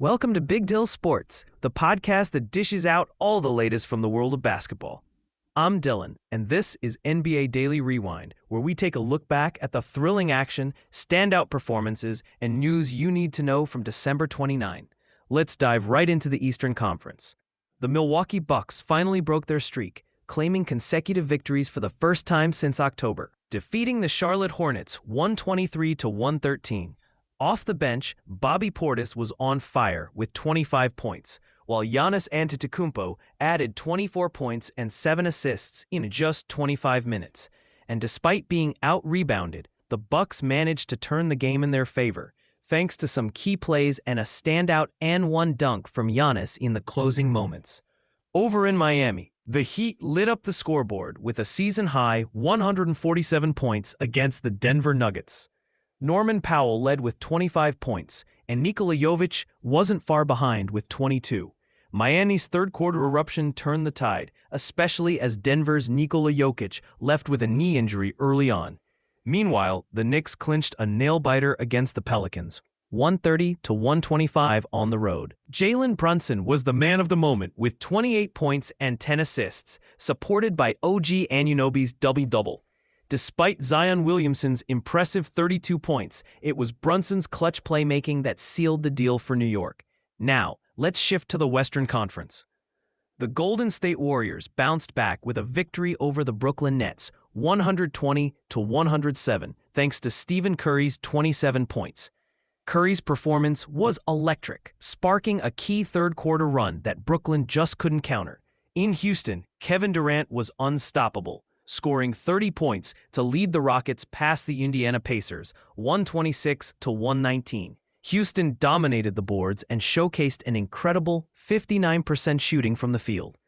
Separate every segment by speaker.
Speaker 1: Welcome to Big Deal Sports, the podcast that dishes out all the latest from the world of basketball. I'm Dylan, and this is NBA Daily Rewind, where we take a look back at the thrilling action, standout performances, and news you need to know from December 29. Let's dive right into the Eastern Conference. The Milwaukee Bucks finally broke their streak, claiming consecutive victories for the first time since October, defeating the Charlotte Hornets 123-113. Off the bench, Bobby Portis was on fire with 25 points, while Giannis Antetokounmpo added 24 points and 7 assists in just 25 minutes. And despite being out-rebounded, the Bucks managed to turn the game in their favor, thanks to some key plays and a standout and-one dunk from Giannis in the closing moments. Over in Miami, the Heat lit up the scoreboard with a season-high 147 points against the Denver Nuggets. Norman Powell led with 25 points, and Nikola Jovic wasn't far behind with 22. Miami's third-quarter eruption turned the tide, especially as Denver's Nikola Jokic left with a knee injury early on. Meanwhile, the Knicks clinched a nail-biter against the Pelicans, 130-125 on the road. Jalen Brunson was the man of the moment with 28 points and 10 assists, supported by OG Anunoby's double-double. Despite Zion Williamson's impressive 32 points, it was Brunson's clutch playmaking that sealed the deal for New York. Now, let's shift to the Western Conference. The Golden State Warriors bounced back with a victory over the Brooklyn Nets, 120-107, thanks to Stephen Curry's 27 points. Curry's performance was electric, sparking a key third-quarter run that Brooklyn just couldn't counter. In Houston, Kevin Durant was unstoppable, scoring 30 points to lead the Rockets past the Indiana Pacers, 126-119. Houston dominated the boards and showcased an incredible 59% shooting from the field.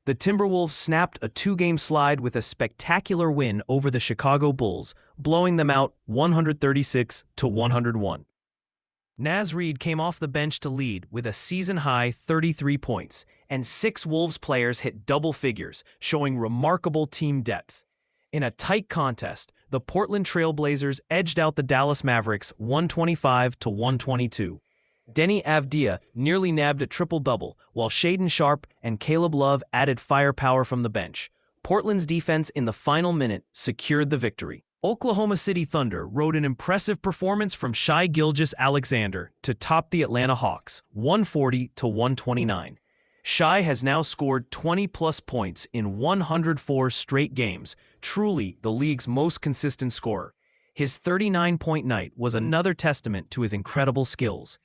Speaker 1: The Timberwolves snapped a two-game slide with a spectacular win over the Chicago Bulls, blowing them out 136-101. Naz Reid came off the bench to lead with a season-high 33 points, and 6 Wolves players hit double figures, showing remarkable team depth. In a tight contest, the Portland Trail Blazers edged out the Dallas Mavericks 125-122. Denny Avdia nearly nabbed a triple-double, while Shaedon Sharpe and Caleb Love added firepower from the bench. Portland's defense in the final minute secured the victory. Oklahoma City Thunder rode an impressive performance from Shai Gilgeous-Alexander to top the Atlanta Hawks, 140-129. Shai has now scored 20-plus points in 104 straight games, truly the league's most consistent scorer. His 39-point night was another testament to his incredible skills.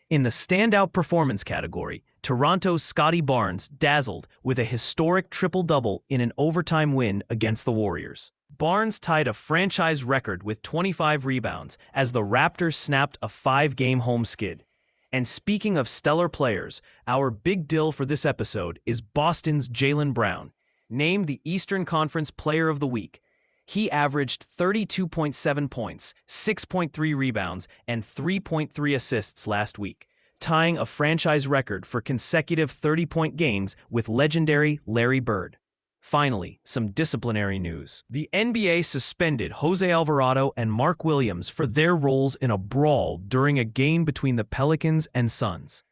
Speaker 1: In the standout performance category, Toronto's Scotty Barnes dazzled with a historic triple-double in an overtime win against the Warriors. Barnes tied a franchise record with 25 rebounds as the Raptors snapped a 5-game home skid. And speaking of stellar players, our big deal for this episode is Boston's Jaylen Brown, named the Eastern Conference Player of the Week. He averaged 32.7 points, 6.3 rebounds, and 3.3 assists last week, tying a franchise record for consecutive 30-point games with legendary Larry Bird. Finally, some disciplinary news. The NBA suspended Jose Alvarado and Mark Williams for their roles in a brawl during a game between the Pelicans and Suns.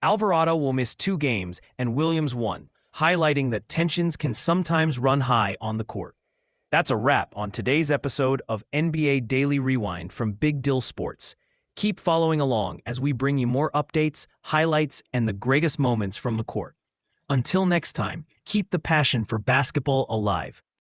Speaker 1: Alvarado will miss 2 games and Williams 1, highlighting that tensions can sometimes run high on the court. That's a wrap on today's episode of NBA Daily Rewind from Big Deal Sports. Keep following along as we bring you more updates, highlights, and the greatest moments from the court. Until next time, keep the passion for basketball alive.